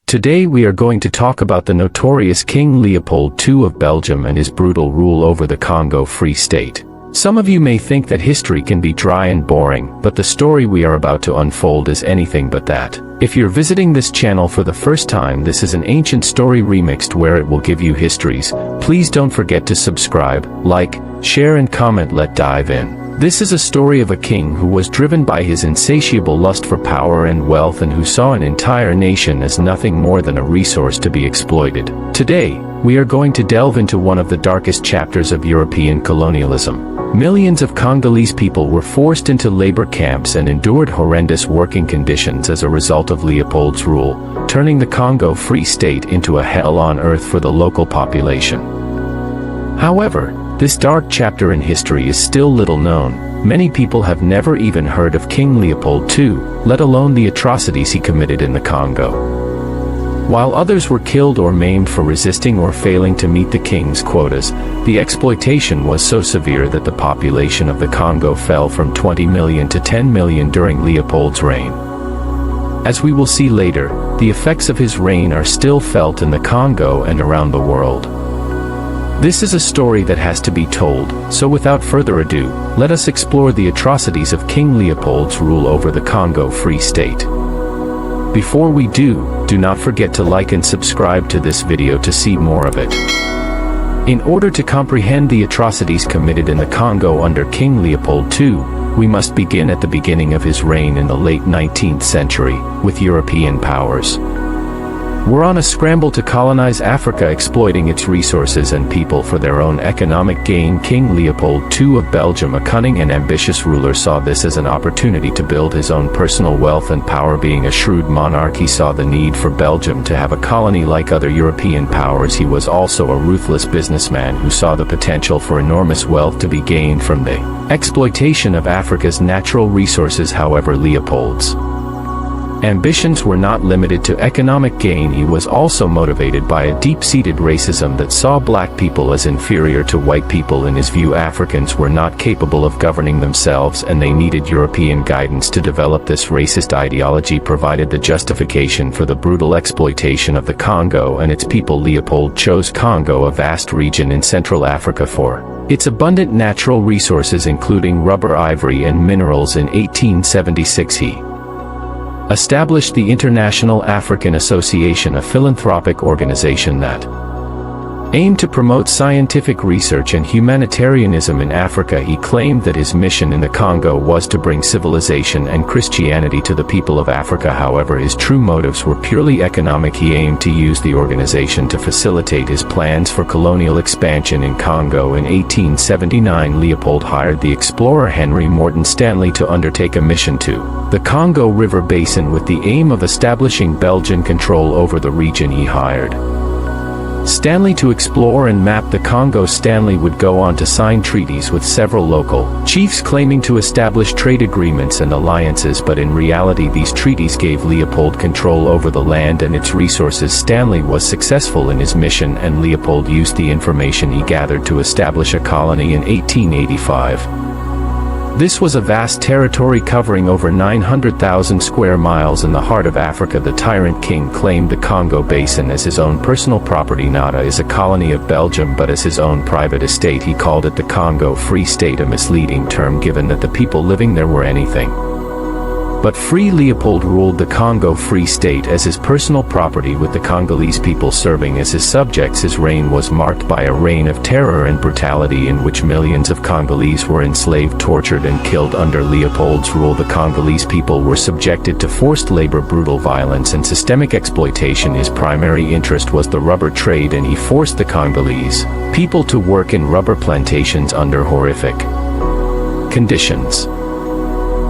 Today we are going to talk about the notorious King Leopold II of Belgium and his brutal rule over the Congo Free State. Some of you may think that history can be dry and boring, but the story we are about to unfold is anything but that. If you're visiting this channel for the first time, this is an ancient story remixed where it will give you histories. Please don't forget to subscribe, like, share and comment. Let's dive in. This is a story of a king who was driven by his insatiable lust for power and wealth and who saw an entire nation as nothing more than a resource to be exploited. Today, we are going to delve into one of the darkest chapters of European colonialism. Millions of Congolese people were forced into labor camps and endured horrendous working conditions as a result of Leopold's rule, turning the Congo Free State into a hell on earth for the local population. However, this dark chapter in history is still little known. Many people have never even heard of King Leopold II, let alone the atrocities he committed in the Congo. While others were killed or maimed for resisting or failing to meet the king's quotas, the exploitation was so severe that the population of the Congo fell from 20 million to 10 million during Leopold's reign. As we will see later, the effects of his reign are still felt in the Congo and around the world. This is a story that has to be told, so without further ado, let us explore the atrocities of King Leopold's rule over the Congo Free State. Before we do not forget to like and subscribe to this video to see more of it. In order to comprehend the atrocities committed in the Congo under King Leopold II, we must begin at the beginning of his reign in the late 19th century, with European powers. We're on a scramble to colonize Africa, exploiting its resources and people for their own economic gain. King Leopold II of Belgium, a cunning and ambitious ruler, saw this as an opportunity to build his own personal wealth and power. Being a shrewd monarch, he saw the need for Belgium to have a colony like other European powers. He was also a ruthless businessman who saw the potential for enormous wealth to be gained from the exploitation of Africa's natural resources. However, Leopold's ambitions were not limited to economic gain. He was also motivated by a deep-seated racism that saw black people as inferior to white people. In his view, Africans were not capable of governing themselves and they needed European guidance to develop. This racist ideology provided the justification for the brutal exploitation of the Congo and its people. Leopold chose Congo, a vast region in Central Africa, for its abundant natural resources including rubber, ivory and minerals. In 1876 he established the International African Association, a philanthropic organization that aimed to promote scientific research and humanitarianism in Africa. He claimed that his mission in the Congo was to bring civilization and Christianity to the people of Africa. However, his true motives were purely economic. He aimed to use the organization to facilitate his plans for colonial expansion in Congo. In 1879, Leopold hired the explorer Henry Morton Stanley to undertake a mission to the Congo River Basin with the aim of establishing Belgian control over the region. He hired Stanley to explore and map the Congo. Stanley would go on to sign treaties with several local chiefs claiming to establish trade agreements and alliances, but in reality these treaties gave Leopold control over the land and its resources. Stanley was successful in his mission and Leopold used the information he gathered to establish a colony in 1885. This was a vast territory covering over 900,000 square miles in the heart of Africa. The tyrant king claimed the Congo Basin as his own personal property, not as a colony of Belgium but as his own private estate. He called it the Congo Free State, a misleading term given that the people living there were anything but free. Leopold ruled the Congo Free State as his personal property, with the Congolese people serving as his subjects. His reign was marked by a reign of terror and brutality in which millions of Congolese were enslaved, tortured and killed. Under Leopold's rule, the Congolese people were subjected to forced labor, brutal violence and systemic exploitation. His primary interest was the rubber trade and he forced the Congolese people to work in rubber plantations under horrific conditions.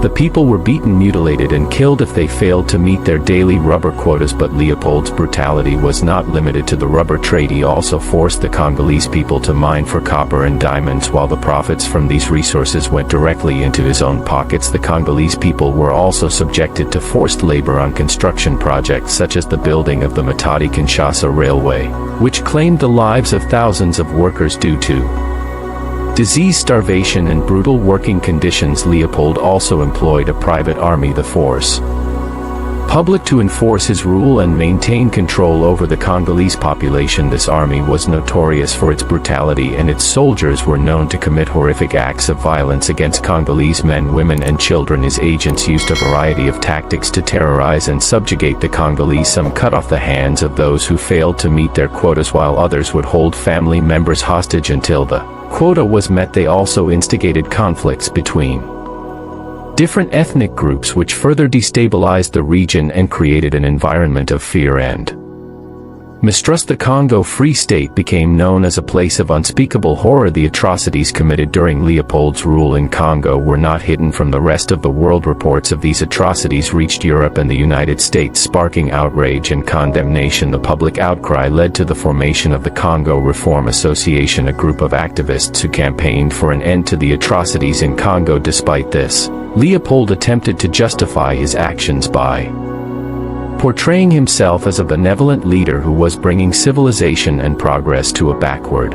The people were beaten, mutilated and killed if they failed to meet their daily rubber quotas. But Leopold's brutality was not limited to the rubber trade. He also forced the Congolese people to mine for copper and diamonds, while the profits from these resources went directly into his own pockets. The Congolese people were also subjected to forced labor on construction projects such as the building of the Matadi-Kinshasa Railway, which claimed the lives of thousands of workers due to disease, starvation and brutal working conditions. Leopold also employed a private army, the force Public to enforce his rule and maintain control over the Congolese population. This army was notorious for its brutality, and its soldiers were known to commit horrific acts of violence against Congolese men, women and children. His agents used a variety of tactics to terrorize and subjugate the Congolese. Some cut off the hands of those who failed to meet their quotas, while others would hold family members hostage until the quota was met. They also instigated conflicts between different ethnic groups, which further destabilized the region and created an environment of fear and mistrust. The Congo Free State became known as a place of unspeakable horror. The atrocities committed during Leopold's rule in Congo were not hidden from the rest of the world. Reports of these atrocities reached Europe and the United States, sparking outrage and condemnation. The public outcry led to the formation of the Congo Reform Association, a group of activists who campaigned for an end to the atrocities in Congo. Despite this, Leopold attempted to justify his actions by portraying himself as a benevolent leader who was bringing civilization and progress to a backward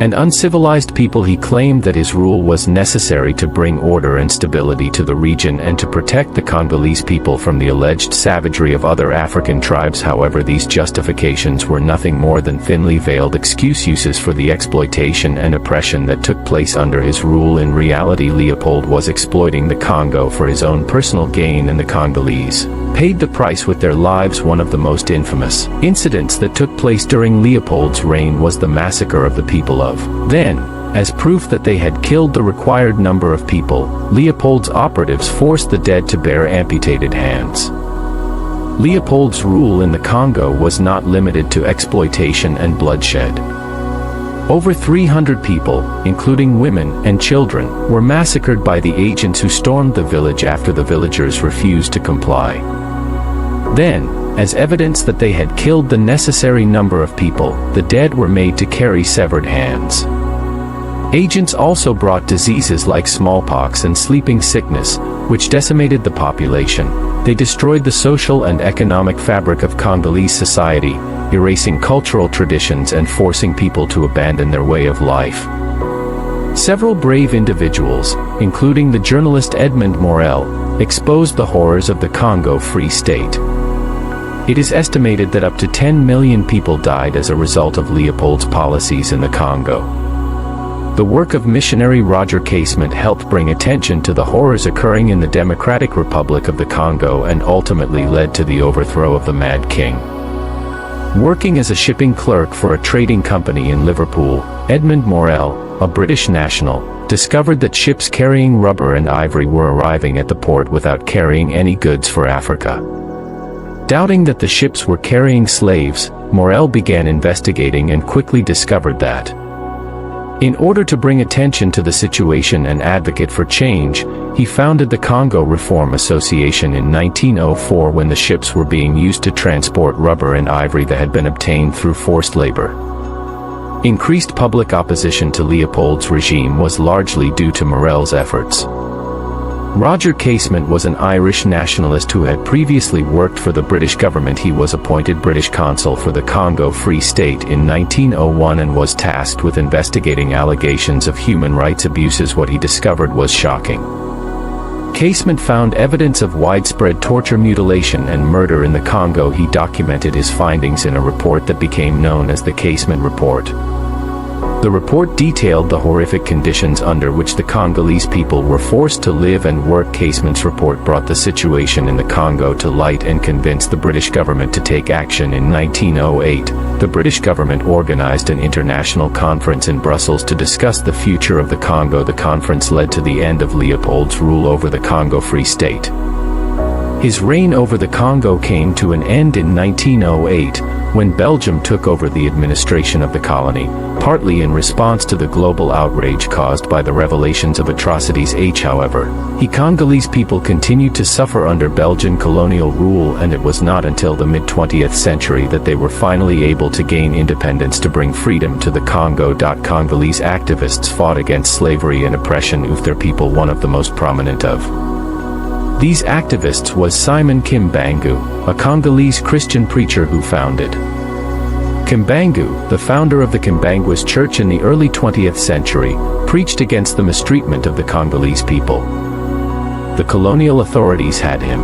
and uncivilized people. He claimed that his rule was necessary to bring order and stability to the region and to protect the Congolese people from the alleged savagery of other African tribes. However, these justifications were nothing more than thinly veiled excuses for the exploitation and oppression that took place under his rule. In reality, Leopold was exploiting the Congo for his own personal gain, and the Congolese paid the price with their lives. One of the most infamous incidents that took place during Leopold's reign was the massacre of the people of Then. As proof that they had killed the required number of people, Leopold's operatives forced the dead to bear amputated hands. Leopold's rule in the Congo was not limited to exploitation and bloodshed. Over 300 people, including women and children, were massacred by the agents who stormed the village after the villagers refused to comply. Then, as evidence that they had killed the necessary number of people, the dead were made to carry severed hands. Agents also brought diseases like smallpox and sleeping sickness, which decimated the population. They destroyed the social and economic fabric of Congolese society, erasing cultural traditions and forcing people to abandon their way of life. Several brave individuals, including the journalist Edmund Morel, exposed the horrors of the Congo Free State. It is estimated that up to 10 million people died as a result of Leopold's policies in the Congo. The work of missionary Roger Casement helped bring attention to the horrors occurring in the Democratic Republic of the Congo and ultimately led to the overthrow of the Mad King. Working as a shipping clerk for a trading company in Liverpool, Edmund Morel, a British national, discovered that ships carrying rubber and ivory were arriving at the port without carrying any goods for Africa. Doubting that the ships were carrying slaves, Morel began investigating and quickly discovered that, in order to bring attention to the situation and advocate for change, he founded the Congo Reform Association in 1904 when the ships were being used to transport rubber and ivory that had been obtained through forced labor. Increased public opposition to Leopold's regime was largely due to Morel's efforts. Roger Casement was an Irish nationalist who had previously worked for the British government. He was appointed British consul for the Congo Free State in 1901 and was tasked with investigating allegations of human rights abuses. What he discovered was shocking. Casement found evidence of widespread torture, mutilation, and murder in the Congo. He documented his findings in a report that became known as the Casement Report. The report detailed the horrific conditions under which the Congolese people were forced to live and work. Casement's report brought the situation in the Congo to light and convinced the British government to take action. In 1908, the British government organized an international conference in Brussels to discuss the future of the Congo. The conference led to the end of Leopold's rule over the Congo Free State. His reign over the Congo came to an end in 1908, when Belgium took over the administration of the colony, partly in response to the global outrage caused by the revelations of atrocities. However, the Congolese people continued to suffer under Belgian colonial rule, and it was not until the mid-20th century that they were finally able to gain independence to bring freedom to the Congo. Congolese activists fought against slavery and oppression of their people. One of the most prominent of these activists was Simon Kimbangu, a Congolese Christian preacher who founded Kimbangu, the founder of the Kimbanguist Church in the early 20th century, preached against the mistreatment of the Congolese people. The colonial authorities had him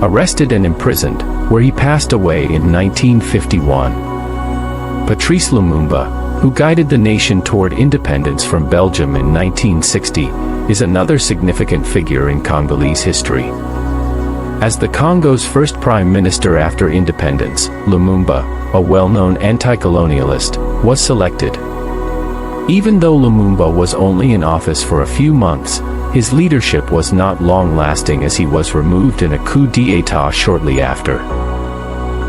arrested and imprisoned, where he passed away in 1951. Patrice Lumumba, who guided the nation toward independence from Belgium in 1960, is another significant figure in Congolese history. As the Congo's first prime minister after independence, Lumumba, a well-known anti-colonialist, was selected. Even though Lumumba was only in office for a few months, his leadership was not long-lasting as he was removed in a coup d'état shortly after.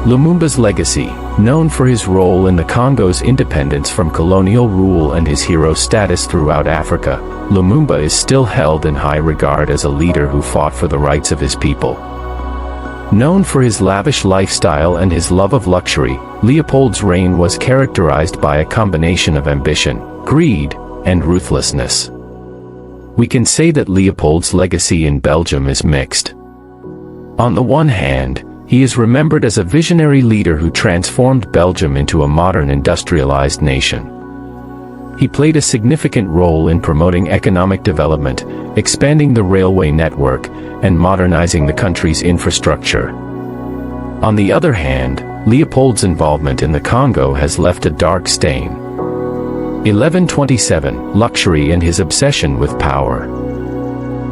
Lumumba's legacy, known for his role in the Congo's independence from colonial rule and his hero status throughout Africa, Lumumba is still held in high regard as a leader who fought for the rights of his people. Known for his lavish lifestyle and his love of luxury, Leopold's reign was characterized by a combination of ambition, greed, and ruthlessness. We can say that Leopold's legacy in Belgium is mixed. On the one hand, he is remembered as a visionary leader who transformed Belgium into a modern industrialized nation. He played a significant role in promoting economic development, expanding the railway network, and modernizing the country's infrastructure. On the other hand, Leopold's involvement in the Congo has left a dark stain. 1127, luxury and his obsession with power.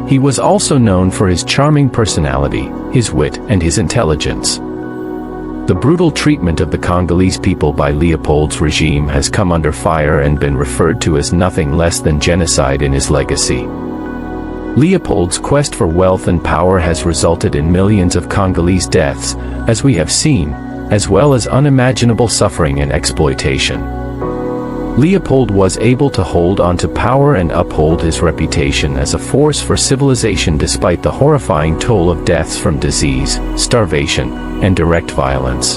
He was also known for his charming personality, his wit, and his intelligence. The brutal treatment of the Congolese people by Leopold's regime has come under fire and been referred to as nothing less than genocide in his legacy. Leopold's quest for wealth and power has resulted in millions of Congolese deaths, as we have seen, as well as unimaginable suffering and exploitation. Leopold was able to hold on to power and uphold his reputation as a force for civilization despite the horrifying toll of deaths from disease, starvation, and direct violence.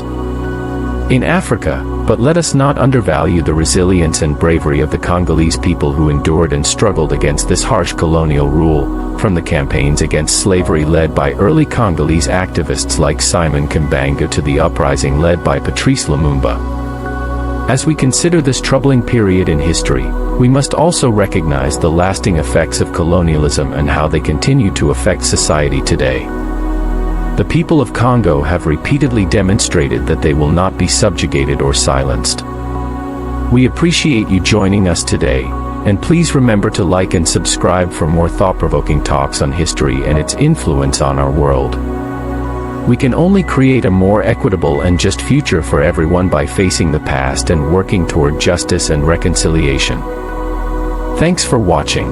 In Africa, but let us not undervalue the resilience and bravery of the Congolese people who endured and struggled against this harsh colonial rule, from the campaigns against slavery led by early Congolese activists like Simon Kimbangu to the uprising led by Patrice Lumumba. As we consider this troubling period in history, we must also recognize the lasting effects of colonialism and how they continue to affect society today. The people of Congo have repeatedly demonstrated that they will not be subjugated or silenced. We appreciate you joining us today, and please remember to like and subscribe for more thought-provoking talks on history and its influence on our world. We can only create a more equitable and just future for everyone by facing the past and working toward justice and reconciliation. Thanks for watching.